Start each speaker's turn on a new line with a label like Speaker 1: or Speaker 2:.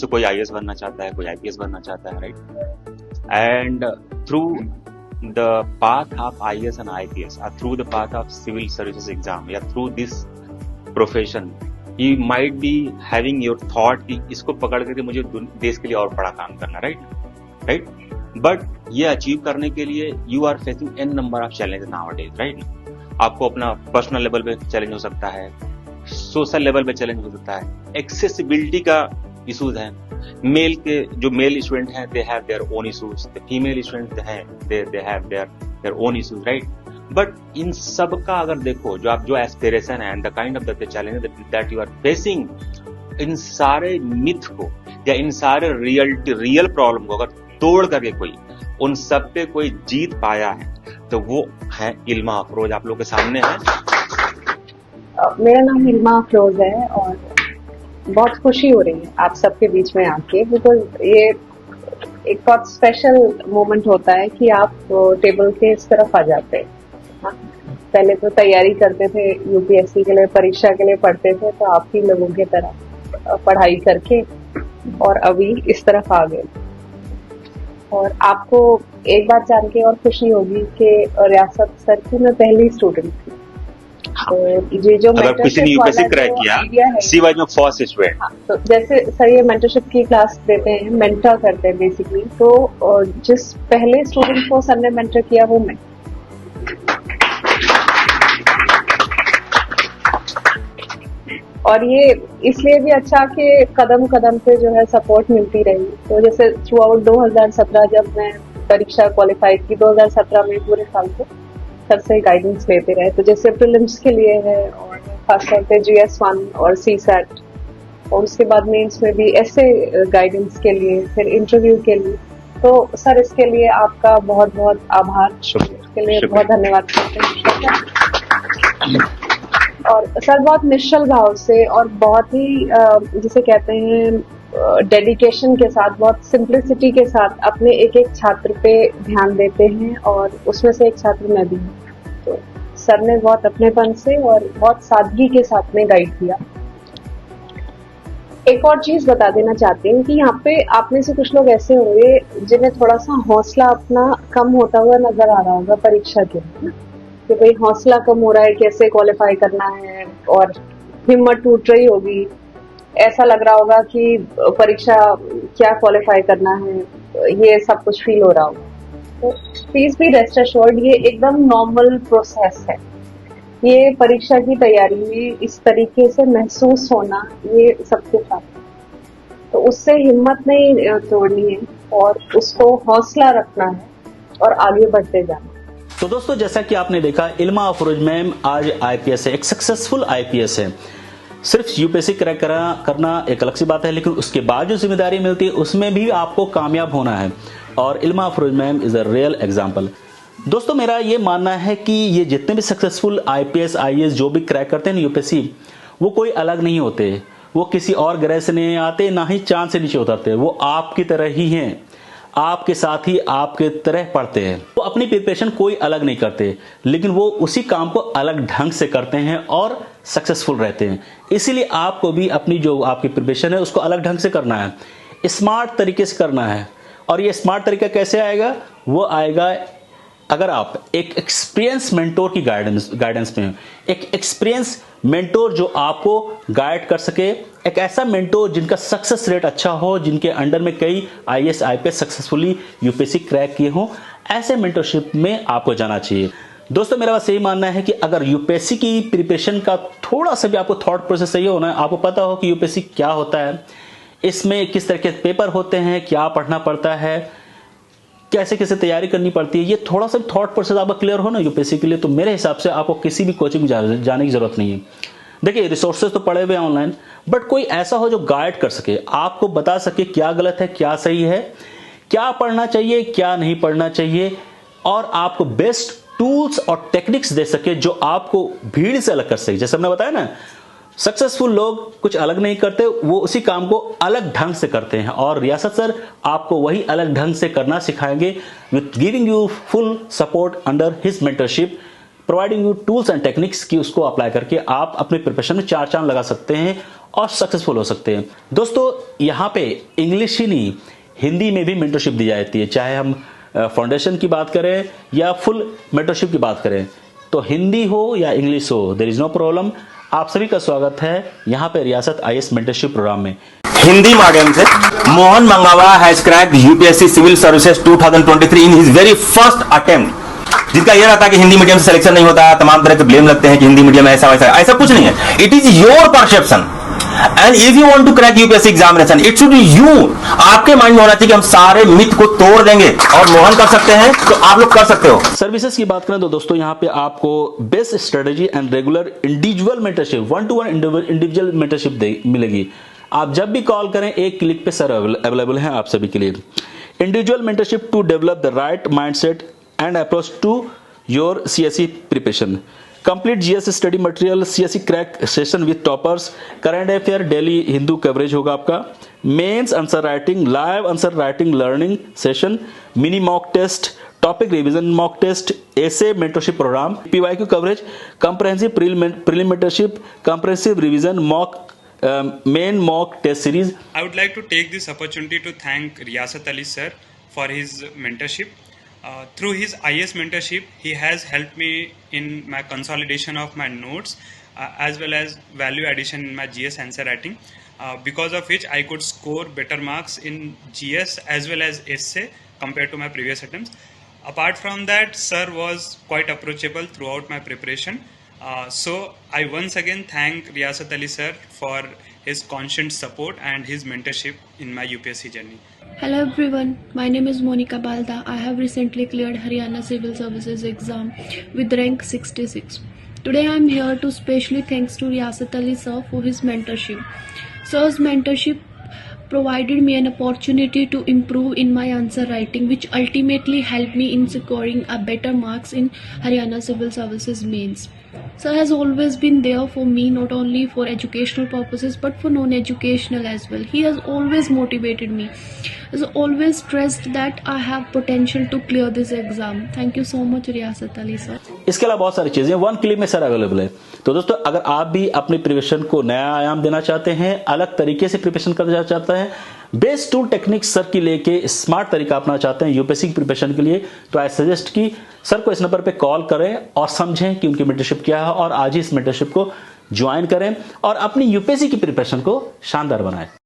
Speaker 1: तो कोई आईएएस बनना चाहता है, कोई आईपीएस बनना चाहता है, right? And through the path of IAS and IPS, or through the path of civil services exam, या through this profession, you might be having your thought कि इसको पकड़ करके मुझे देश के लिए और बड़ा काम करना, राइट? बट ये अचीव करने के लिए you are facing n number of challenges nowadays, right? आपको अपना पर्सनल लेवल पे चैलेंज हो सकता है, सोशल लेवल पे चैलेंज हो सकता है, एक्सेसिबिलिटी का इशूज है। मेल के जो मेल स्टूडेंट हैं they have their own issues, the female student हैं they have their own issues, right? But इन सब का अगर देखो जो एस्पिरेशन है and the kind of the challenge that you are facing, इन सारे मिथ को या इन सारे रियल प्रॉब्लम को अगर तोड़ करके कोई उन सब पे कोई जीत पाया है तो वो है इल्मा अफरोज, आप लोगों के सामने है।
Speaker 2: मेरा नाम इल्मा अफरोज है और बहुत खुशी हो रही है आप सबके बीच में आके, बिकॉज ये एक बहुत स्पेशल मोमेंट होता है कि आप टेबल के इस तरफ आ जाते हैं। हाँ, पहले तो तैयारी करते थे यूपीएससी के लिए, परीक्षा के लिए पढ़ते थे, तो आप ही लोगों की तरह पढ़ाई करके और अभी इस तरफ आ गए। और आपको एक बात जान के और खुशी होगी कि रियासत सर की मैं पहली स्टूडेंट थी। तो ये जो
Speaker 1: अगर किसी ने यूपीएससी क्रैक किया, she was my first student.
Speaker 2: हाँ, तो जैसे सर ये मेंटरशिप की क्लास देते हैं, मेंटर करते हैं बेसिकली, तो जिस पहले स्टूडेंट को सर ने मेंटर किया वो मैं। और ये इसलिए भी अच्छा कि कदम कदम पे जो है सपोर्ट मिलती रही। तो जैसे थ्रू आउट 2017 जब मैं परीक्षा क्वालिफाई की, 2017 में पूरे साल को सर से गाइडेंस लेते रहे। तो जैसे प्रीलिम्स के लिए है और खासतौर पे GS1 और CSAT, और उसके बाद मेंस में भी ऐसे गाइडेंस के लिए, फिर इंटरव्यू के लिए। तो सर इसके लिए आपका बहुत बहुत आभार, इसके लिए बहुत धन्यवाद करते हैं। और सर बहुत निश्चल भाव से और बहुत ही जिसे कहते हैं डेडिकेशन के साथ, बहुत सिंप्लिसिटी के साथ अपने एक एक छात्र पे ध्यान देते हैं, और उसमें से एक छात्र मैं भी हूँ। तो सर ने बहुत अपनेपन से और बहुत सादगी के साथ में गाइड किया। एक और चीज बता देना चाहती हूँ कि यहाँ पे आप में से कुछ लोग ऐसे होंगे जिन्हें थोड़ा सा हौसला अपना कम होता हुआ नजर आ रहा होगा परीक्षा के लिए, कि भाई हौसला कम हो रहा है, कैसे क्वालिफाई करना है, और हिम्मत टूट रही होगी, ऐसा लग रहा होगा कि परीक्षा क्या क्वालिफाई करना है, ये सब कुछ फील हो रहा होगा। तो प्लीज बी रेस्ट एश्योर्ड, ये एकदम नॉर्मल प्रोसेस है। ये परीक्षा की तैयारी में इस तरीके से महसूस होना ये सबके साथ है। तो उससे हिम्मत नहीं तोड़नी है और उसको हौसला रखना है और आगे बढ़ते जाना।
Speaker 3: तो दोस्तों, जैसा कि आपने देखा, इल्मा अफरोज मैम आज आईपीएस है, एक सक्सेसफुल आईपीएस है। सिर्फ यूपीएससी क्रैक करना एक अलग सी बात है, लेकिन उसके बाद जो जिम्मेदारी मिलती है उसमें भी आपको कामयाब होना है, और Ilma Afroz ma'am is a real example. दोस्तों, मेरा ये मानना है कि ये जितने भी सक्सेसफुल आईपीएस आईएएस जो भी क्रैक करते हैं यूपीएससी, वो कोई अलग नहीं होते, वो किसी और ग्रह से नहीं आते, ना ही चांद से नीचे उतरते, वो आपकी तरह ही हैं, आपके साथ ही आपके तरह पढ़ते हैं। वो अपनी प्रिपरेशन कोई अलग नहीं करते, लेकिन वो उसी काम को अलग ढंग से करते हैं और सक्सेसफुल रहते हैं। इसीलिए आपको भी अपनी जो आपकी प्रिपरेशन है उसको अलग ढंग से करना है, स्मार्ट तरीके से करना है। और ये स्मार्ट तरीका कैसे आएगा? वो आएगा अगर आप एक एक्सपीरियंस मेंटोर की गाइडेंस में हो, एक एक्सपीरियंस मेंटोर जो आपको गाइड कर सके, एक ऐसा मेंटोर जिनका सक्सेस रेट अच्छा हो, जिनके अंडर में कई IAS IPS successfully UPSC crack किए हों, ऐसे मेंटरशिप में आपको जाना चाहिए। दोस्तों, मेरा बस यही मानना है कि अगर यूपीएससी की प्रिपरेशन का थोड़ा सा भी आपको थॉट प्रोसेस सही होना है, आपको पता हो कि यूपीएससी क्या होता है, इसमें किस तरह के पेपर होते हैं, क्या पढ़ना पड़ता है, कैसे कैसे तैयारी करनी पड़ती है, ये थोड़ा सा थॉट प्रोसेस आपका क्लियर हो ना यूपीएससी के लिए, तो मेरे हिसाब से आपको किसी भी कोचिंग जाने की जरूरत नहीं है। देखिए, रिसोर्सेज तो पड़े हुए हैं ऑनलाइन, बट कोई ऐसा हो जो गाइड कर सके, आपको बता सके क्या गलत है, क्या सही है, क्या पढ़ना चाहिए, क्या नहीं पढ़ना चाहिए, और आपको बेस्ट टूल्स और टेक्निक्स दे सके जो आपको भीड़ से अलग कर सके। जैसे हमने बताया ना, सक्सेसफुल लोग कुछ अलग नहीं करते, वो उसी काम को अलग ढंग से करते हैं, और रियासत सर आपको वही अलग ढंग से करना सिखाएंगे, with giving you full support under his mentorship. Providing you tools and techniques की उसको अप्लाई करके आप अपने प्रिपरेशन में 4 चांद लगा सकते हैं और सक्सेसफुल हो सकते हैं। दोस्तों यहाँ पे इंग्लिश ही नहीं, हिंदी में भी मेंटरशिप दी जाती है, चाहे हम फाउंडेशन की बात करें या फुल मेंटरशिप की बात करें, तो हिंदी हो या इंग्लिश हो, देयर इज नो प्रॉब्लम। आप सभी का स्वागत है यहाँ पे रियासत आईएएस मेंटरशिप प्रोग्राम में।
Speaker 4: हिंदी माध्यम से Mohan Mangawa has cracked UPSC civil services 2023 in his very first attempt. जिनका यह रहता है कि हिंदी मीडियम से सिलेक्शन नहीं होता, तमाम तरह के ब्लेम लगते हैं कि हिंदी मीडियम ऐसा वैसा, ऐसा कुछ नहीं है। It is your perception and if you want to crack UPSC examination it should be you. आपके माइंड में होना चाहिए कि हम सारे मिथ को तोड़ देंगे और मोहन कर सकते हैं तो आप लोग कर सकते हो।
Speaker 3: सर्विसेज की बात करें तो दोस्तों यहाँ पे आपको best strategy and regular individual mentorship, 1-to-1 individual mentorship मिलेगी। आप जब भी कॉल करें एक क्लिक पे सर अवेलेबल है आप सभी के लिए। Individual mentorship to develop the right mindset and approach to your CSE preparation. Complete GS study material, CSE crack session with toppers, current affair, daily Hindu coverage होगा आपका, mains answer writing, live answer writing learning session, mini mock test, topic revision mock test, essay mentorship programme, PYQ coverage, comprehensive prelim mentorship, comprehensive revision mock main mock test series.
Speaker 5: I would like to take this opportunity to thank Riyasat Ali sir for his mentorship. Through his IAS mentorship, he has helped me in my consolidation of my notes as well as value addition in my GS answer writing, because of which I could score better marks in GS as well as essay compared to my previous attempts. Apart from that, sir was quite approachable throughout my preparation. So I once again thank Riyasat Ali sir for his constant support and his mentorship in my UPSC journey.
Speaker 6: Hello everyone, my name is Monica Balda. I have recently cleared Haryana Civil Services exam with rank 66. Today I am here to specially thanks to Riyasat Ali sir for his mentorship. Sir's mentorship provided me an opportunity to improve in my answer writing, which ultimately helped me in securing a better marks in Haryana Civil Services mains. Sir has always been there for me, not only for educational purposes but for non-educational as well. He has always motivated me, has always stressed that I have potential to clear this exam. Thank you so much Riyasat Ali sir.
Speaker 3: इसके अलावा बहुत सारी चीजें 1 click में sir available है। तो दोस्तों अगर आप भी अपनी प्रिपरेशन को नया आयाम देना चाहते हैं, अलग तरीके से प्रिपरेशन करना चाहते हैं, बेस्ट टूल टेक्निक्स सर की लेके स्मार्ट तरीका अपना चाहते हैं यूपीएससी की प्रिपरेशन के लिए, तो आई सजेस्ट कि सर को इस नंबर पे कॉल करें और समझें कि उनकी मेंटरशिप क्या है और आज ही इस मेंटरशिप को ज्वाइन करें और अपनी यूपीएससी की प्रिपरेशन को शानदार बनाएं।